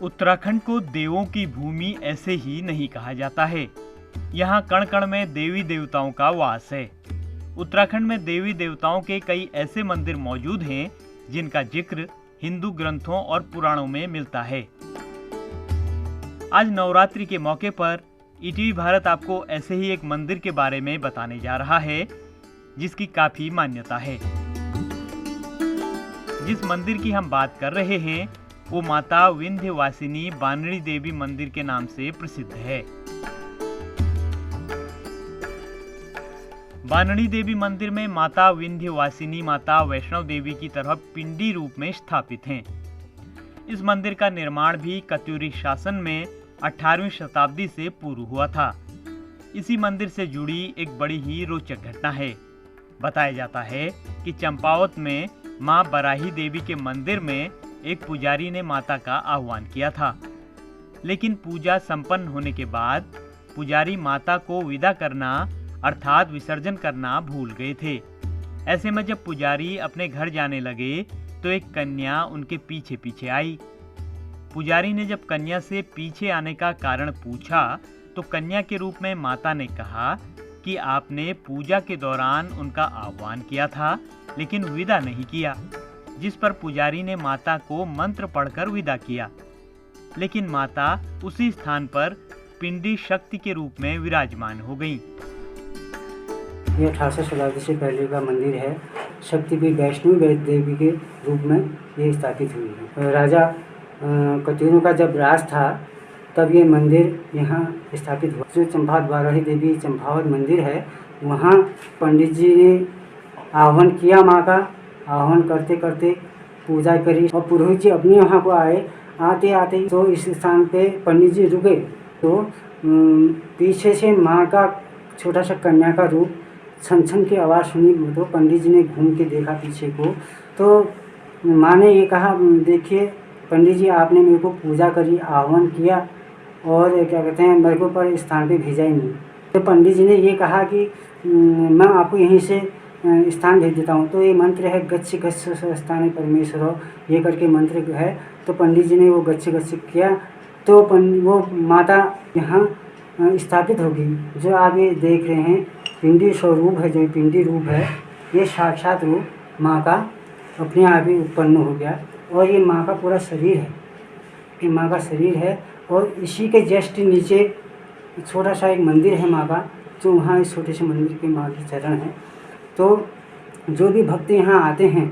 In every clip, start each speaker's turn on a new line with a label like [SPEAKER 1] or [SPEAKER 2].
[SPEAKER 1] उत्तराखंड को देवों की भूमि ऐसे ही नहीं कहा जाता है। यहाँ कण कण में देवी देवताओं का वास है। उत्तराखंड में देवी देवताओं के कई ऐसे मंदिर मौजूद हैं जिनका जिक्र हिंदू ग्रंथों और पुराणों में मिलता है। आज नवरात्रि के मौके पर ईटीवी भारत आपको ऐसे ही एक मंदिर के बारे में बताने जा रहा है जिसकी काफी मान्यता है। जिस मंदिर की हम बात कर रहे हैं वो माता विंध्यवासिनी बानड़ी देवी मंदिर के नाम से प्रसिद्ध है। बानड़ी देवी मंदिर में माता विंध्यवासिनी माता वैष्णव देवी की तरह पिंडी रूप में स्थापित हैं। इस मंदिर का निर्माण भी कत्यूरी शासन में 18वीं शताब्दी से पूर्व हुआ था। इसी मंदिर से जुड़ी एक बड़ी ही रोचक घटना है। बताया जाता है कि चंपावत में मां बराही देवी के मंदिर में एक पुजारी ने माता का आह्वान किया था, लेकिन पूजा संपन्न होने के बाद पुजारी माता को विदा करना अर्थात विसर्जन करना भूल गए थे। ऐसे में जब पुजारी अपने घर जाने लगे तो एक कन्या उनके पीछे पीछे आई। पुजारी ने जब कन्या से पीछे आने का कारण पूछा तो कन्या के रूप में माता ने कहा कि आपने पूजा के दौरान उनका आह्वान किया था लेकिन विदा नहीं किया, जिस पर पुजारी ने माता को मंत्र पढ़कर विदा किया। लेकिन माता उसी स्थान पर पिंडी शक्ति के रूप में विराजमान हो गईं।
[SPEAKER 2] ये 18 शताब्दी से पहले का मंदिर है। शक्तिपीठ वैष्णव देवी के रूप में ये स्थापित हुई है। राजा कत्यूरों का जब राज था तब ये मंदिर यहाँ स्थापित हुआ। जो चंपावत बाराही देवी चंपावत मंदिर है वहाँ पंडित जी ने आह्वान किया माँ का। आह्वान करते करते पूजा करी और पुरोहित जी अपने वहाँ को आए। आते आते तो इस स्थान पे पंडित जी रुके तो पीछे से माँ का छोटा सा कन्या का रूप छन छन की आवाज़ सुनी। तो पंडित जी ने घूम के देखा पीछे को तो माँ ने ये कहा, देखिए पंडित जी आपने मेरे को पूजा करी, आह्वान किया और क्या कहते हैं मेरे को पर स्थान पे भेजा ही नहीं। तो पंडित जी ने ये कहा कि मैं आपको यहीं से स्थान भेज देता हूँ। तो ये मंत्र है गच्छ गच्छ स्थाने परमेश्वर, ये करके मंत्र है। तो पंडित जी ने वो गच्छ गच्छ किया तो वो माता यहाँ स्थापित होगी। जो आप ये देख रहे हैं पिंडी स्वरूप है, जो पिंडी रूप है ये साक्षात रूप माँ का अपने आप ही उत्पन्न हो गया। और ये माँ का पूरा शरीर है, ये माँ का शरीर है। और इसी के जस्ट नीचे छोटा सा एक मंदिर है माँ का, जो वहाँ इस छोटे से मंदिर के माँ की चरण है। तो जो भी भक्त यहाँ आते हैं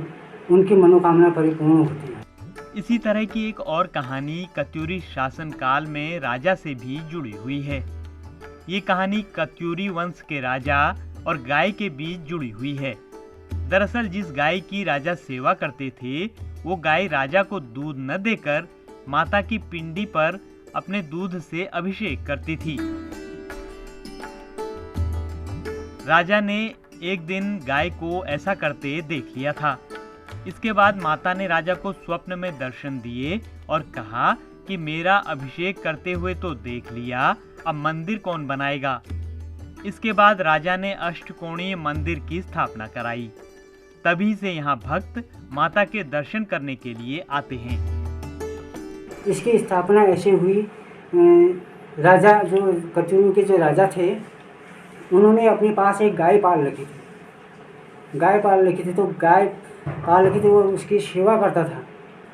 [SPEAKER 2] उनकी मनोकामना परिपूर्ण होती है।
[SPEAKER 1] इसी तरह की एक और कहानी कत्यूरी शासन काल में राजा से भी जुड़ी हुई है। ये कहानी कत्यूरी वंश के राजा और गाय के बीच जुड़ी हुई है। दरअसल जिस गाय की राजा सेवा करते थे वो गाय राजा को दूध न देकर माता की पिंडी पर अपने दूध से अभिषेक करती थी। राजा ने एक दिन गाय को ऐसा करते देख लिया था। इसके बाद माता ने राजा को स्वप्न में दर्शन दिए और कहा कि मेरा अभिषेक करते हुए तो देख लिया, अब मंदिर कौन बनाएगा। इसके बाद राजा ने अष्टकोणीय मंदिर की स्थापना कराई। तभी से यहाँ भक्त माता के दर्शन करने के लिए आते हैं।
[SPEAKER 2] इसकी स्थापना ऐसे हुई, राजा जो कत्यूरों के जो राजा थे उन्होंने अपने पास एक गाय पाल रखी थी। गाय पाल रखी थी तो गाय पाल रखी थी, वो उसकी सेवा करता था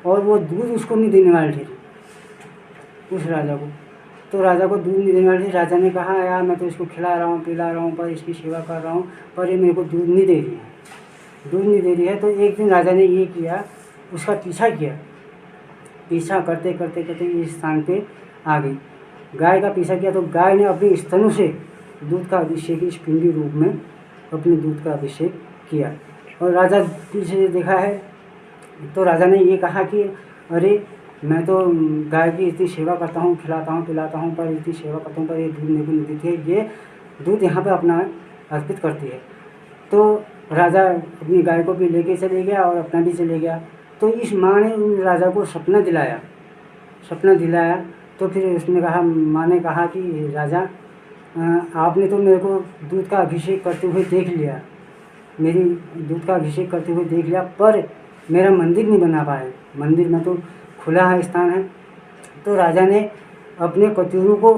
[SPEAKER 2] और वो दूध उसको नहीं देने वाले थे उस राजा को। तो राजा को दूध नहीं देने वाले थे। राजा ने कहा यार मैं तो इसको खिला रहा हूँ पिला रहा हूँ पर इसकी सेवा कर रहा हूँ पर ये मेरे को दूध नहीं दे रही है, दूध नहीं दे रही है। तो एक दिन राजा ने ये किया, उसका पीछा किया। पीछा करते करते करते इस स्थान पे आ गई। गाय का पीछा किया तो गाय ने अपने स्तनों से दूध का अभिषेक इस पिंडी रूप में अपने दूध का अभिषेक किया। और राजा पीछे से देखा है तो राजा ने ये कहा कि अरे मैं तो गाय की इतनी सेवा करता हूँ, खिलाता हूँ पिलाता हूँ पर इतनी सेवा करता हूँ पर ये दूध मेरे को नहीं देती है, ये दूध यहाँ पे अपना अर्पित करती है। तो राजा अपनी गाय को भी लेके चले गया और अपना भी चले गया। तो इस माँ ने उन राजा को सपना दिलाया। तो फिर उसने कहा, माँ ने कहा कि राजा आपने तो मेरे को दूध का अभिषेक करते हुए देख लिया, मेरी दूध का अभिषेक करते हुए देख लिया पर मेरा मंदिर नहीं बना पाए। मंदिर में तो खुला है स्थान है तो राजा ने अपने कतूरों को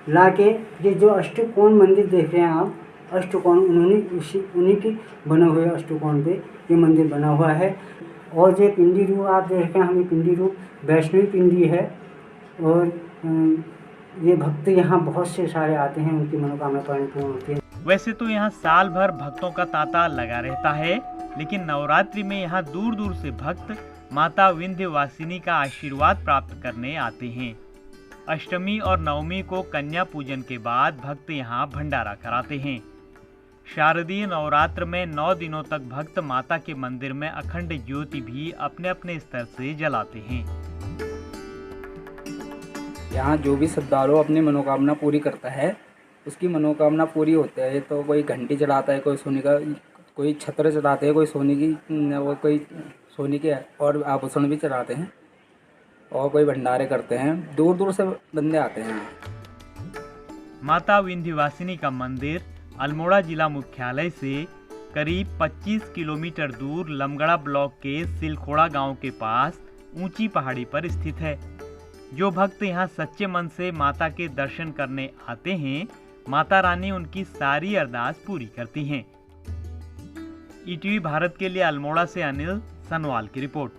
[SPEAKER 2] ला के ये जो अष्टकोण मंदिर देख रहे हैं आप, अष्टकोण उन्हीं की बने हुए अष्टकोण पे ये मंदिर बना हुआ है। और जो पिंडी रूप आप देख रहे हैं, हमें पिंडी रूप वैष्णवी पिंडी है। और ये भक्त यहाँ बहुत से सारे आते हैं, उनकी मनोकामना पूर्ण होती है।
[SPEAKER 1] वैसे तो यहाँ साल भर भक्तों का तांता लगा रहता है, लेकिन नवरात्रि में यहाँ दूर दूर से भक्त माता विंध्यवासिनी का आशीर्वाद प्राप्त करने आते हैं। अष्टमी और नवमी को कन्या पूजन के बाद भक्त यहाँ भंडारा कराते हैं। शारदीय नवरात्र में 9 दिनों तक भक्त माता के मंदिर में अखंड ज्योति भी अपने अपने स्तर से जलाते हैं।
[SPEAKER 3] यहाँ जो भी श्रद्धालु अपनी मनोकामना पूरी करता है, उसकी मनोकामना पूरी होती है। तो कोई घंटी चढ़ाता है, कोई सोने का, कोई छत्र चढ़ाते हैं, कोई सोने की, वो कोई सोने के और आभूषण भी चढ़ाते हैं, और कोई भंडारे करते हैं। दूर दूर से बंदे आते हैं।
[SPEAKER 1] माता विंध्यवासिनी का मंदिर अल्मोड़ा जिला मुख्यालय से करीब 25 किलोमीटर दूर लमगड़ा ब्लॉक के सिलखोड़ा गांव के पास ऊंची पहाड़ी पर स्थित है। जो भक्त यहाँ सच्चे मन से माता के दर्शन करने आते हैं, माता रानी उनकी सारी अरदास पूरी करती हैं। ईटीवी भारत के लिए अल्मोड़ा से अनिल सनवाल की रिपोर्ट।